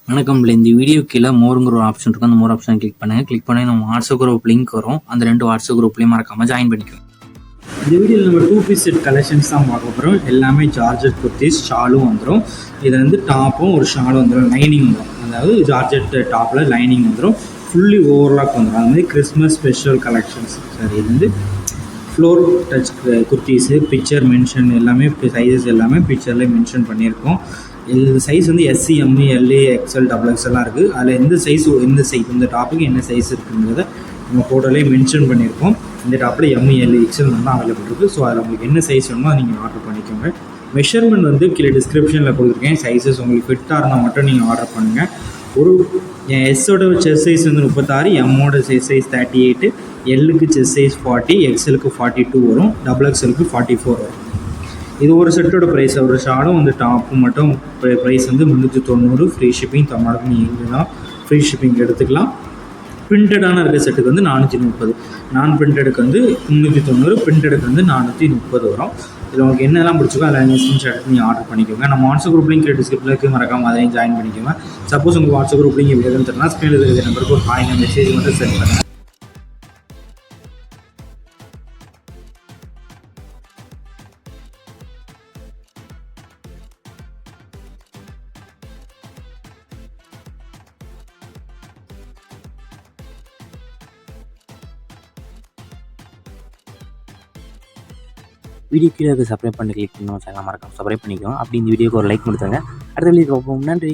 வணக்கம். இந்த வீடியோ கீழே மோருங்கிற ஒரு ஆப்ஷன் இருக்கும். அந்த மோர் ஆப்ஷன் கிளிக் பண்ணுங்கள். கிளிக் பண்ணி நம்ம வாட்ஸ்அப் குரூப் லிங்க் வரும். அந்த 2 வாட்ஸ்அப் குரூப்லேயும் மறக்காமல் ஜாயின் பண்ணிக்கோங்க. இந்த வீடியோவில் நம்ம 2 பீஸ் செட் கலெக்ஷன்ஸ் தான் பார்க்க போகிறோம். எல்லாமே ஜார்ஜெட் குர்த்திஸ், ஷாலும் வந்துடும். இது வந்து டாப்பும் ஒரு ஷாலும் வந்துடும், லைனிங் வந்துடும். அதாவது ஜார்ஜெட் டாப்பில் லைனிங் வந்துடும், ஃபுல்லி ஓவர்லாக் வந்துடும். அது மாதிரி கிறிஸ்மஸ் ஸ்பெஷல் கலெக்ஷன்ஸ் சார். இது வந்து floor touch kurtis, picture mention எல்லாமே, சைஸஸ் எல்லாமே பிக்சர்லேயே மென்ஷன் பண்ணியிருக்கோம். இது சைஸ் வந்து எஸ்சி, எம்இ, எல்ஏ, எக்ஸ்எல், XXL இருக்குது. அதில் எந்த சைஸ் இந்த டாப்புக்கு என்ன சைஸ் இருக்குங்கிறத நம்ம ஃபோட்டோலேயே மென்ஷன் பண்ணியிருக்கோம். இந்த டாப்பில் எம்இ, எல்ஏ, எக்ஸ்எல் தான் அவைலபிள் இருக்குது. ஸோ அதில் உங்களுக்கு என்ன சைஸ் வேணுமோ அதை நீங்கள் ஆர்டர் பண்ணிக்கோங்க. மெஷர்மெண்ட் வந்து கீழே டிஸ்கிரிப்ஷனில் கொடுத்துருக்கேன். சைஸஸ் உங்களுக்கு ஃபிட்டாக இருந்தால் மட்டும் நீங்கள் ஆர்டர் பண்ணுங்கள். எஸ்ஸோட செஸ் சைஸ் வந்து 36, எம்மோட செஸ் சைஸ் 38, எல்லுக்கு செஸ் சைஸ் 40, எக்ஸ்எலுக்கு 42 வரும், XXLக்கு 44 வரும். இது ஒரு செட்டோட ப்ரைஸ். ஒரு ஷாலும் வந்து டாப்பும் மட்டும் ப்ரைஸ் வந்து 390. Free shipping. தமிழ்நாடு நீங்கள் எங்கேனா ஃப்ரீ ஷிப்பிங் எடுத்துக்கலாம். பிரிண்டடான இருக்க செட்டுக்கு வந்து 430, நான் பிரிண்டடுக்கு வந்து 390, பிரிண்டடுக்கு வந்து 430 வரும். இதில் உங்களுக்கு என்னெல்லாம் பிடிச்சிக்கோ அதில் ஸ்க்ரீன்ஷாட் எடுத்து நீங்கள் ஆர்டர் பண்ணிக்கோங்க. நம்ம வாட்ஸ்அப் குரூப் லிங்க் டிஸ்கிரிப்ஷனுக்கு மறக்காமல் அதையும் ஜாயின் பண்ணிக்கோங்க. சப்போஸ் உங்களுக்கு வாட்ஸ்அப் குரூப் லிங்க் எப்படி எதுன்னு தெரியலாம், ஸ்க்ரீனில் இருக்கிற நம்பருக்கு ஒரு ஹாய் மெசேஜ் மட்டும் சென்ட் பண்ணுங்கள். வீடியோ கீழே சப்ஸ்கிரைப் பண்ணி கிளிக் பண்ணணும். சேனல் மறக்காம சப்ஸ்கிரைப் பண்ணிக்கோங்க. அப்படி இந்த வீடியோக்கு ஒரு லைக் கொடுத்துருங்க. அடுத்த வீடியோ பார்ப்போம். நன்றி.